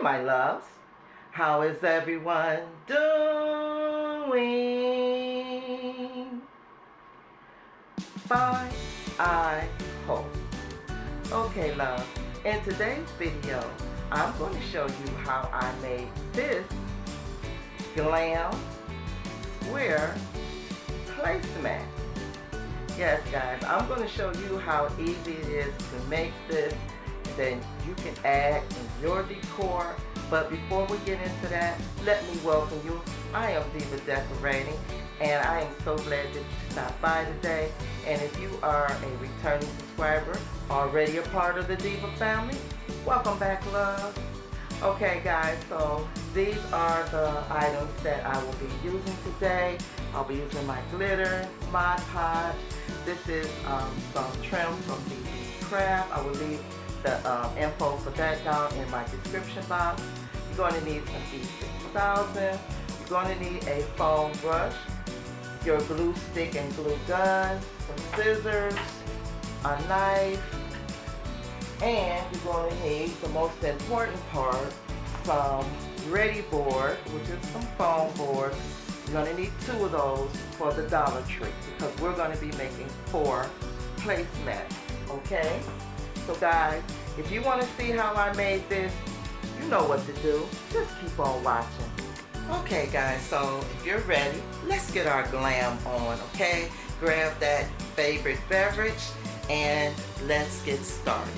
my loves. How is everyone doing? Fine, I hope. Okay, love. In today's video, I'm going to show you how I made this Glam square placemat. Yes, guys, I'm going to show you how easy it is to make this. Then you can add in your decor. But before we get into that, let me welcome you. I am Diva Decorating, and I am so glad that you stopped by today. And if you are a returning subscriber, already a part of the Diva family, welcome back, love. Okay, guys, so these are the items that I will be using today. I'll be using my glitter, my Podge. This is some trim from Beebeecraft. I will leave the info for that down in my description box. You're going to need some E6000. You're going to need a foam brush, your glue stick and glue gun, some scissors, a knife, and you're going to need the most important part, some ready board, which is some foam board. You're going to need 2 of those for the Dollar Tree because we're going to be making 4 placemats, okay? So guys, if you want to see how I made this, you know what to do. Just keep on watching. Okay guys, so if you're ready, let's get our glam on, okay? Grab that favorite beverage and let's get started.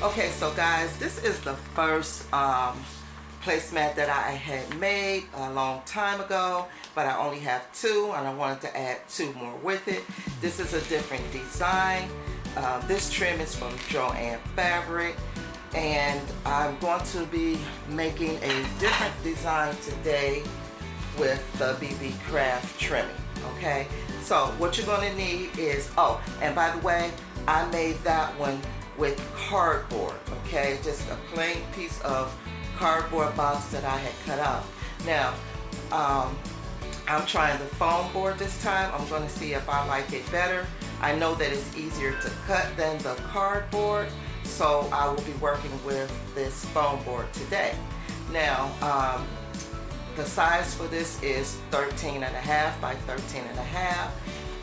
Okay, so guys, this is the first placemat that I had made a long time ago, but I only have 2 and I wanted to add 2 more with it. This is a different design. This trim is from Joanne Fabric, and I'm going to be making a different design today with the Beebeecraft trimming, okay? So what you're going to need is, oh, and by the way, I made that one with cardboard, okay? Just a plain piece of cardboard box that I had cut out. Now, I'm trying the foam board this time. I'm going to see if I like it better. I know that it's easier to cut than the cardboard, so I will be working with this foam board today. Now, the size for this is 13.5 by 13.5,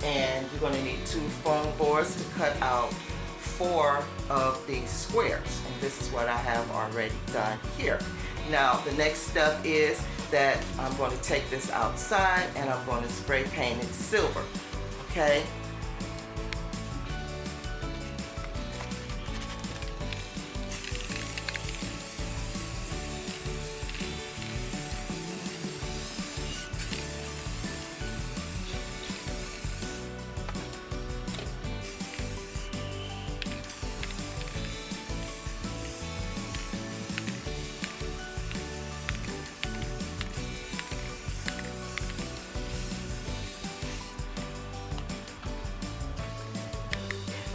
and you're going to need 2 foam boards to cut out 4 of these squares, and this is what I have already done here. Now, the next step is that I'm going to take this outside and I'm going to spray paint it silver, okay?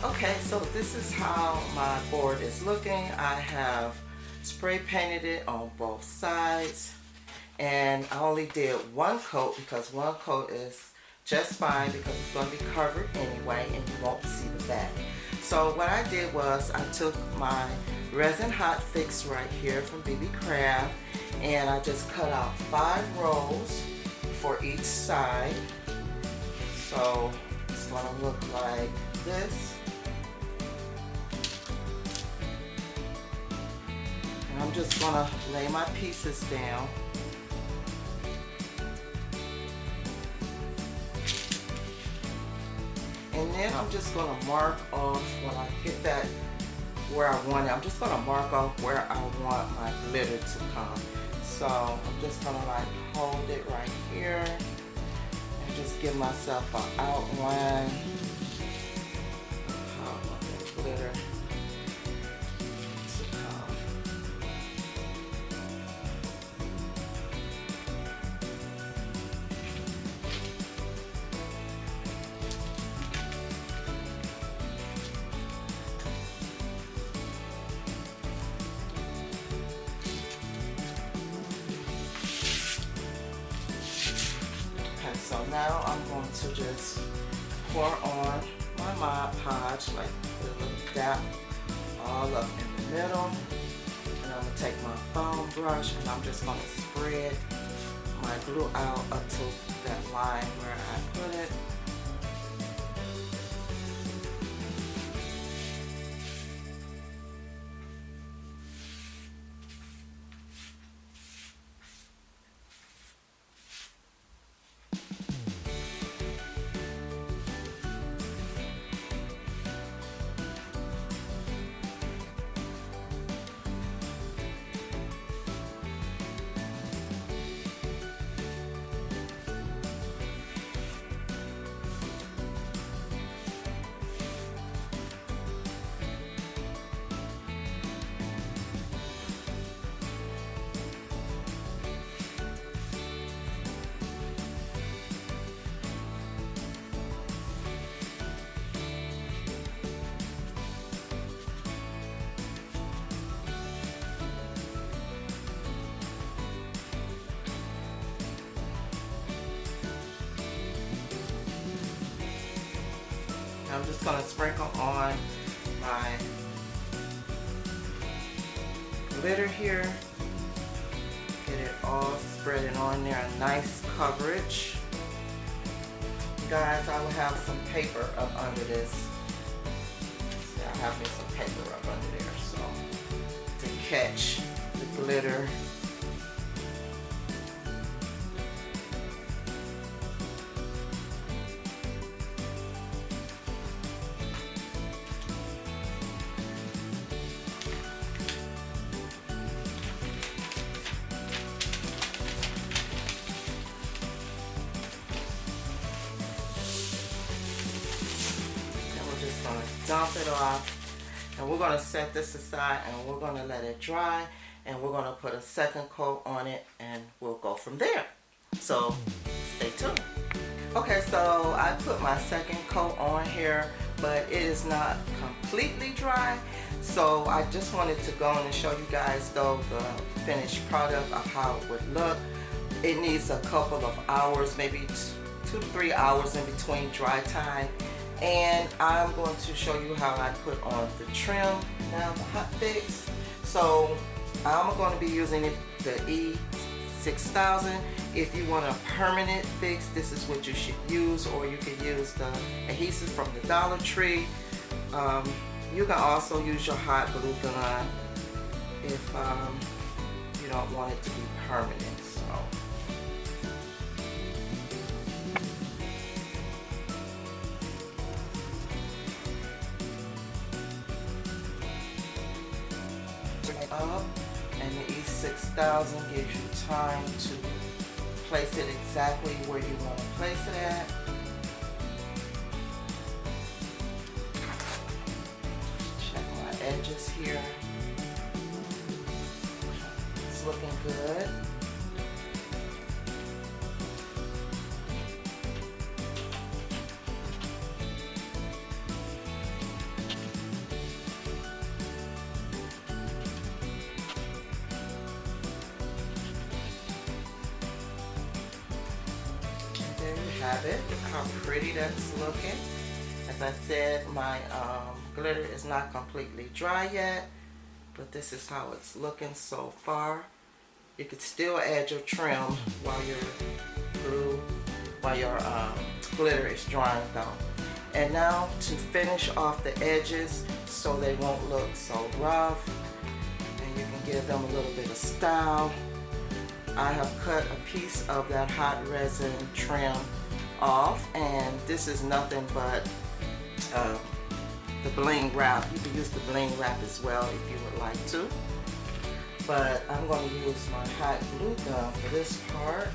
Okay, so this is how my board is looking. I have spray painted it on both sides, and I only did 1 coat because 1 coat is just fine because it's going to be covered anyway and you won't see the back. So what I did was I took my Resin Hotfix right here from Beebeecraft, and I just cut out 5 rows for each side. So it's going to look like this. I'm just going to lay my pieces down. And then I'm just going to mark off when I get that where I want it. I'm just going to mark off where I want my glitter to come. So I'm just going to like hold it right here and just give myself an outline of how I want that glitter. So now I'm going to just pour on my Mod Podge, like put a little dab all up in the middle, and I'm going to take my foam brush and I'm just going to spread my glue out up to that line where I put it. I'm just going to sprinkle on my glitter here. Get it all spreading on there, a nice coverage. Guys, I will have some paper up under this. See, I have me some paper up under there, so to catch the glitter. Dump it off, and we're going to set this aside and we're going to let it dry, and we're going to put a second coat on it and we'll go from there. So stay tuned. Okay, so I put my second coat on here, but it is not completely dry, so I just wanted to go and show you guys though the finished product of how it would look. It needs a couple of hours, maybe 2 to 3 hours in between dry time. And I'm going to show you how I put on the trim now, the Hotfix. So I'm going to be using the E6000. If you want a permanent fix, this is what you should use, or you can use the adhesive from the Dollar Tree. You can also use your hot glue gun if you don't want it to be permanent. Up, and the E6000 gives you time to place it exactly where you want to place it at. Check my edges here. It's looking good. Have it. Look how pretty that's looking. As I said, my glitter is not completely dry yet, but this is how it's looking so far. You could still add your trim while your glitter is drying though. And now to finish off the edges so they won't look so rough and you can give them a little bit of style, I have cut a piece of that hot resin trim off, and this is nothing but the bling wrap. You can use the bling wrap as well if you would like to, but I'm going to use my hot glue gun for this part,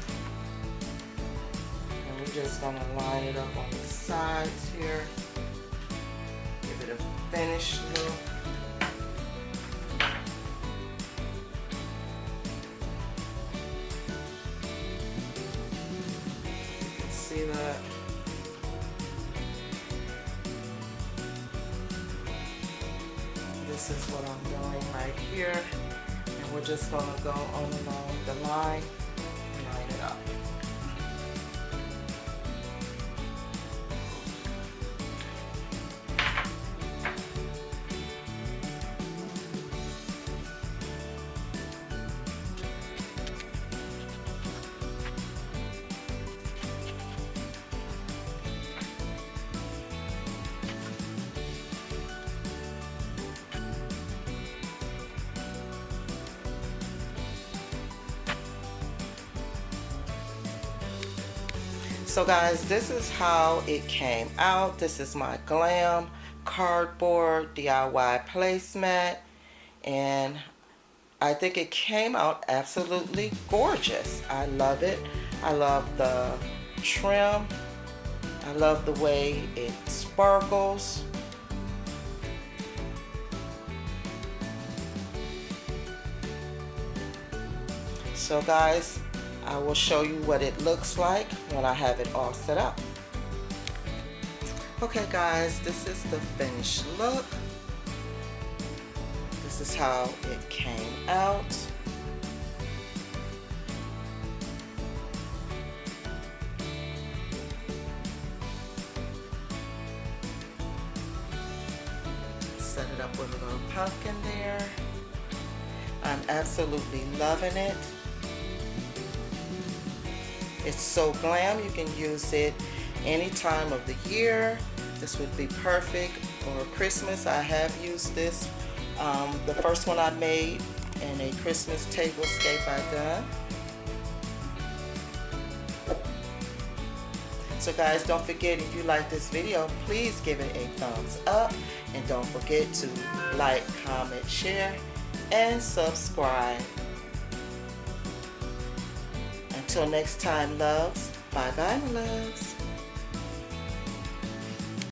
and we're just going to line it up on the sides here, give it a finished look. See that? This is what I'm doing right here, and we're just going to go on along the line and line it up. So guys, this is how it came out. This is my Glam cardboard DIY placemat, and I think it came out absolutely gorgeous. I love it. I love the trim. I love the way it sparkles. So guys, I will show you what it looks like when I have it all set up. Okay guys, this is the finished look. This is how it came out. Set it up with a little pumpkin there. I'm absolutely loving it. It's so glam, you can use it any time of the year. This would be perfect for Christmas. I have used this. The first one I made in a Christmas tablescape I done. So guys, don't forget, if you like this video, please give it a thumbs up. And don't forget to like, comment, share, and subscribe. Until next time, loves. Bye bye, my loves.